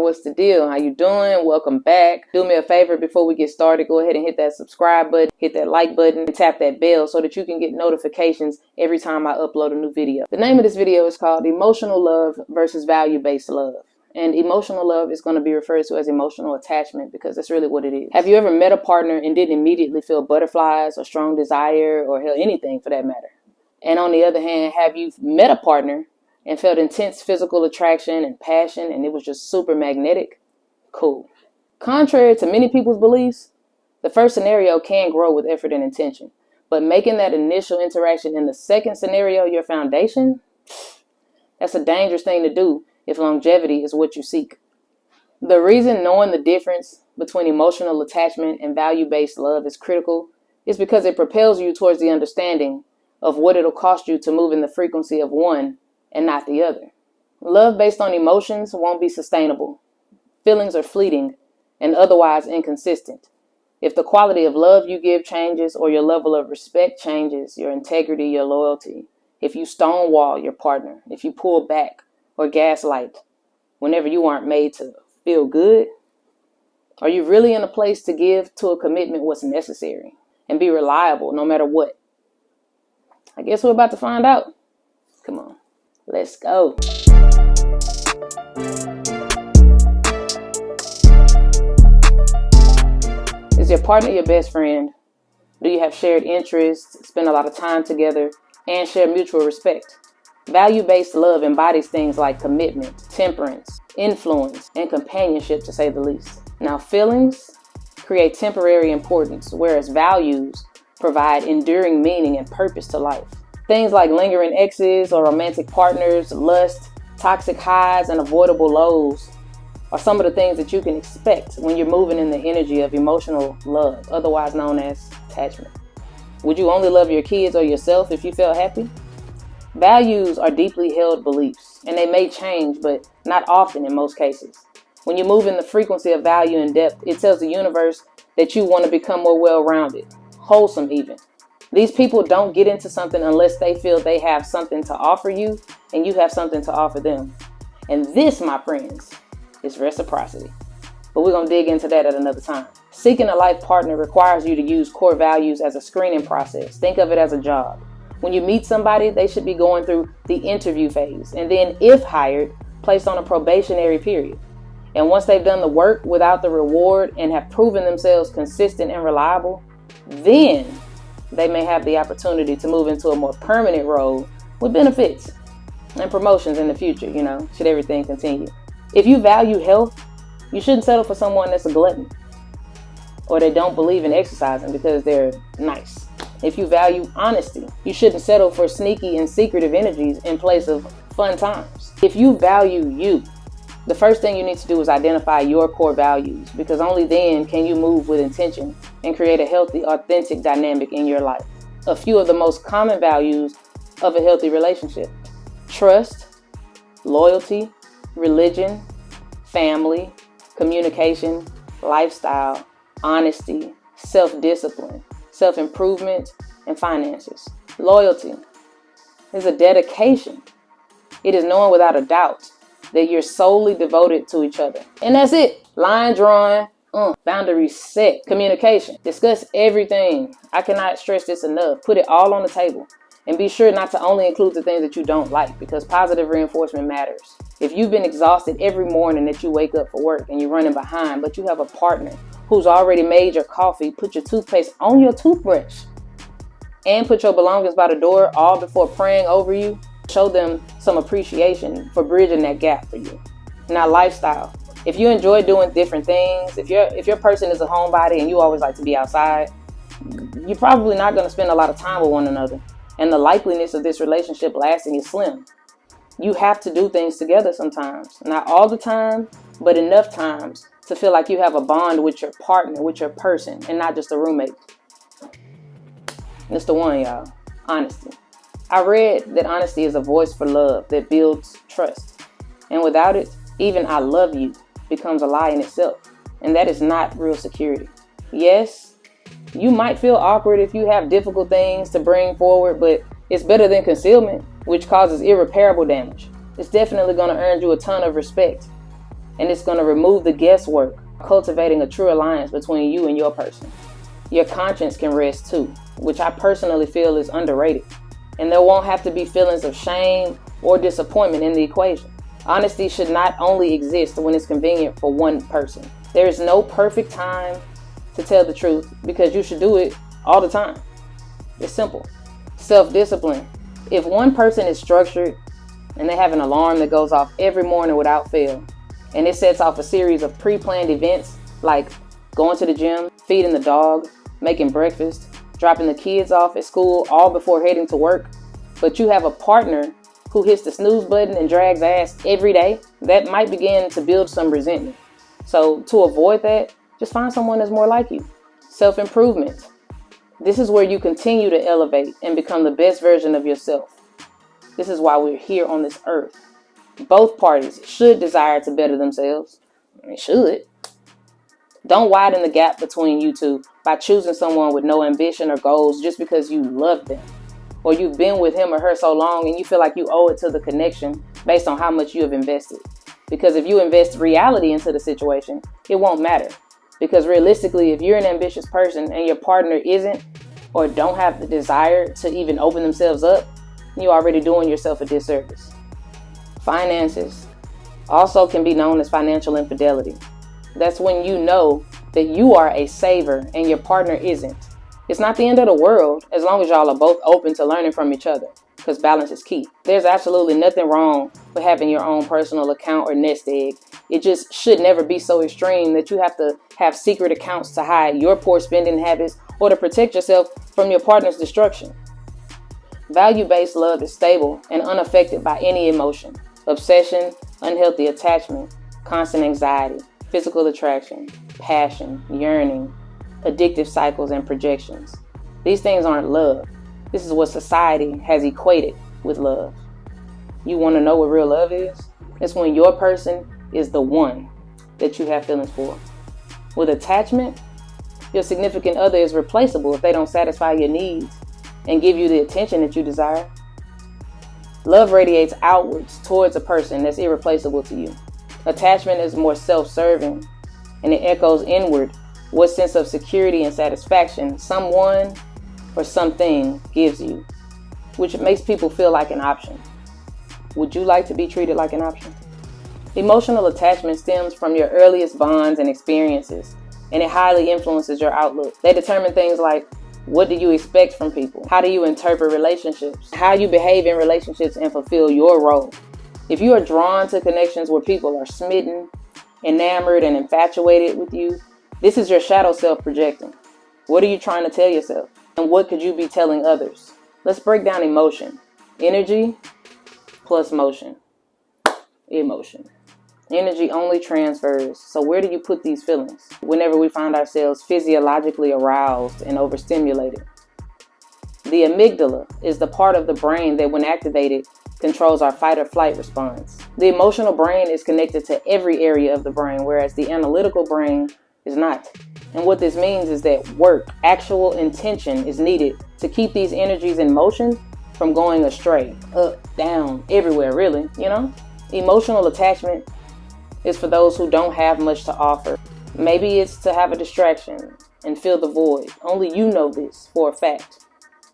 What's the deal? How you doing? Welcome back. Do me a favor before we get started. Go ahead and hit that subscribe button, hit that like button, and tap that bell so that you can get notifications every time I upload a new video. The name of this video is called Emotional Love versus Value-Based Love. And emotional love is going to be referred to as emotional attachment because that's really what it is. Have you ever met a partner and didn't immediately feel butterflies or strong desire or hell, anything for that matter? And on the other hand, have you met a partner and felt intense physical attraction and passion and it was just super magnetic? Cool. Contrary to many people's beliefs, the first scenario can grow with effort and intention. But making that initial interaction in the second scenario your foundation, that's a dangerous thing to do if longevity is what you seek. The reason knowing the difference between emotional attachment and value-based love is critical is because it propels you towards the understanding of what it'll cost you to move in the frequency of one and not the other. Love based on emotions won't be sustainable. Feelings are fleeting and otherwise inconsistent. If the quality of love you give changes or your level of respect changes, your integrity, your loyalty, if you stonewall your partner, if you pull back or gaslight whenever you aren't made to feel good, are you really in a place to give to a commitment what's necessary and be reliable no matter what? I guess we're about to find out. Come on. Let's go. Is your partner your best friend? Do you have shared interests, spend a lot of time together, and share mutual respect? Value-based love embodies things like commitment, temperance, influence, and companionship, to say the least. Now, feelings create temporary importance, whereas values provide enduring meaning and purpose to life. Things like lingering exes or romantic partners, lust, toxic highs, and avoidable lows are some of the things that you can expect when you're moving in the energy of emotional love, otherwise known as attachment. Would you only love your kids or yourself if you felt happy? Values are deeply held beliefs, and they may change, but not often in most cases. When you move in the frequency of value and depth, it tells the universe that you want to become more well-rounded, wholesome even. These people don't get into something unless they feel they have something to offer you and you have something to offer them. And this, my friends, is reciprocity. But we're going to dig into that at another time. Seeking a life partner requires you to use core values as a screening process. Think of it as a job. When you meet somebody, they should be going through the interview phase. And then, if hired, placed on a probationary period. And once they've done the work without the reward and have proven themselves consistent and reliable, then they may have the opportunity to move into a more permanent role with benefits and promotions in the future, should everything continue. If you value health, you shouldn't settle for someone that's a glutton or they don't believe in exercising because they're nice. If you value honesty, you shouldn't settle for sneaky and secretive energies in place of fun times. If you value you, the first thing you need to do is identify your core values, because only then can you move with intention and create a healthy, authentic dynamic in your life. A few of the most common values of a healthy relationship: trust, loyalty, religion, family, communication, lifestyle, honesty, self-discipline, self-improvement, and finances. Loyalty is a dedication. It is knowing without a doubt that you're solely devoted to each other. And that's it. Line drawing, boundaries set. Communication. Discuss everything. I cannot stress this enough. Put it all on the table. And be sure not to only include the things that you don't like, because positive reinforcement matters. If you've been exhausted every morning that you wake up for work and you're running behind, but you have a partner who's already made your coffee, put your toothpaste on your toothbrush, and put your belongings by the door all before praying over you, show them some appreciation for bridging that gap for you. Now, lifestyle. If you enjoy doing different things, if your person is a homebody and you always like to be outside, you're probably not going to spend a lot of time with one another. And the likeliness of this relationship lasting is slim. You have to do things together sometimes. Not all the time, but enough times to feel like you have a bond with your partner, with your person, and not just a roommate. It's the one, y'all. Honesty. I read that honesty is a voice for love that builds trust. And without it, even I love you becomes a lie in itself. And that is not real security. Yes, you might feel awkward if you have difficult things to bring forward, but it's better than concealment, which causes irreparable damage. It's definitely going to earn you a ton of respect and it's going to remove the guesswork, cultivating a true alliance between you and your person. Your conscience can rest too, which I personally feel is underrated. And there won't have to be feelings of shame or disappointment in the equation. Honesty should not only exist when it's convenient for one person. There is no perfect time to tell the truth because you should do it all the time. It's simple. Self-discipline. If one person is structured and they have an alarm that goes off every morning without fail, and it sets off a series of pre-planned events like going to the gym, feeding the dog, making breakfast, dropping the kids off at school all before heading to work, but you have a partner who hits the snooze button and drags ass every day, that might begin to build some resentment. So to avoid that, just find someone that's more like you. Self-improvement. This is where you continue to elevate and become the best version of yourself. This is why we're here on this earth. Both parties should desire to better themselves. They should. Don't widen the gap between you two by choosing someone with no ambition or goals just because you love them, or you've been with him or her so long and you feel like you owe it to the connection based on how much you have invested. Because if you invest reality into the situation, it won't matter. Because realistically, if you're an ambitious person and your partner isn't, or don't have the desire to even open themselves up, you're already doing yourself a disservice. Finances also can be known as financial infidelity. That's when you know that you are a saver and your partner isn't. It's not the end of the world as long as y'all are both open to learning from each other, because balance is key. There's absolutely nothing wrong with having your own personal account or nest egg. It just should never be so extreme that you have to have secret accounts to hide your poor spending habits or to protect yourself from your partner's destruction. Value-based love is stable and unaffected by any emotion. Obsession, unhealthy attachment, constant anxiety, physical attraction, passion, yearning, addictive cycles, and projections. These things aren't love. This is what society has equated with love. You want to know what real love is? It's when your person is the one that you have feelings for. With attachment, your significant other is replaceable if they don't satisfy your needs and give you the attention that you desire. Love radiates outwards towards a person that's irreplaceable to you. Attachment is more self-serving, and it echoes inward what sense of security and satisfaction someone or something gives you, which makes people feel like an option. Would you like to be treated like an option? Emotional attachment stems from your earliest bonds and experiences, and it highly influences your outlook. They determine things like, what do you expect from people? How do you interpret relationships? How you behave in relationships and fulfill your role? If you are drawn to connections where people are smitten, enamored, and infatuated with you, this is your shadow self projecting. What are you trying to tell yourself? And what could you be telling others? Let's break down emotion. Energy plus motion. Emotion. Energy only transfers. So where do you put these feelings whenever we find ourselves physiologically aroused and overstimulated? The amygdala is the part of the brain that, when activated, controls our fight or flight response. The emotional brain is connected to every area of the brain, whereas the analytical brain is not. And what this means is that work, actual intention, is needed to keep these energies in motion from going astray, up, down, everywhere, really, Emotional attachment is for those who don't have much to offer. Maybe it's to have a distraction and fill the void. Only you know this for a fact.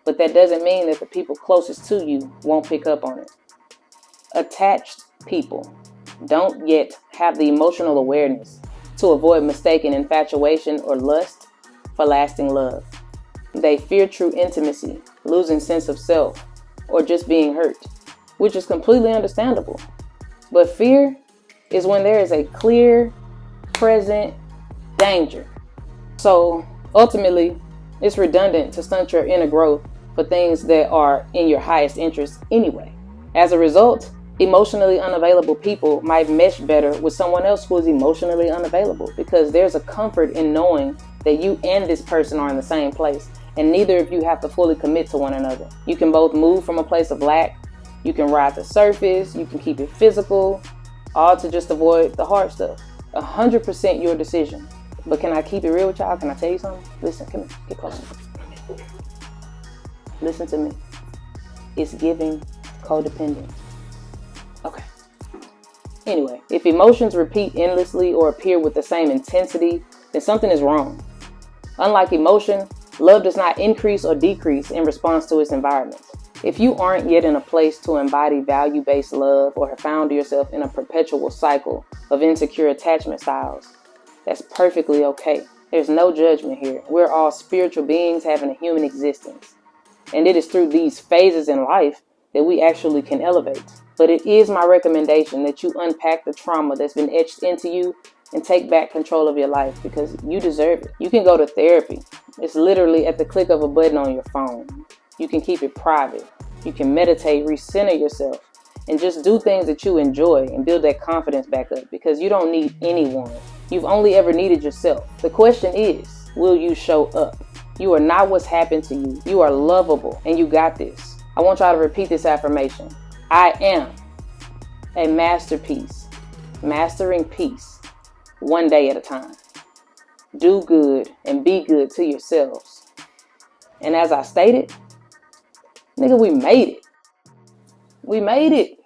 But that doesn't mean that the people closest to you won't pick up on it. Attached people don't yet have the emotional awareness to avoid mistaking infatuation or lust for lasting love. They fear true intimacy, losing sense of self, or just being hurt, which is completely understandable. But fear is when there is a clear, present danger. So ultimately, it's redundant to stunt your inner growth for things that are in your highest interest anyway. As a result, emotionally unavailable people might mesh better with someone else who is emotionally unavailable, because there's a comfort in knowing that you and this person are in the same place, and neither of you have to fully commit to one another. You can both move from a place of lack. You can ride the surface. You can keep it physical, all to just avoid the hard stuff. 100% your decision. But can I keep it real with y'all? Can I tell you something? Listen, come here, get closer. Listen to me. It's giving codependent. Okay. Anyway, if emotions repeat endlessly or appear with the same intensity, then something is wrong. Unlike emotion, love does not increase or decrease in response to its environment. If you aren't yet in a place to embody value-based love or have found yourself in a perpetual cycle of insecure attachment styles, that's perfectly okay. There's no judgment here. We're all spiritual beings having a human existence. And it is through these phases in life that we actually can elevate. But it is my recommendation that you unpack the trauma that's been etched into you and take back control of your life, because you deserve it. You can go to therapy. It's literally at the click of a button on your phone. You can keep it private. You can meditate, recenter yourself, and just do things that you enjoy and build that confidence back up, because you don't need anyone. You've only ever needed yourself. The question is, will you show up? You are not what's happened to you. You are lovable, and you got this. I want y'all to repeat this affirmation. I am a masterpiece, mastering peace, one day at a time. Do good and be good to yourselves. And as I stated, nigga, we made it. We made it.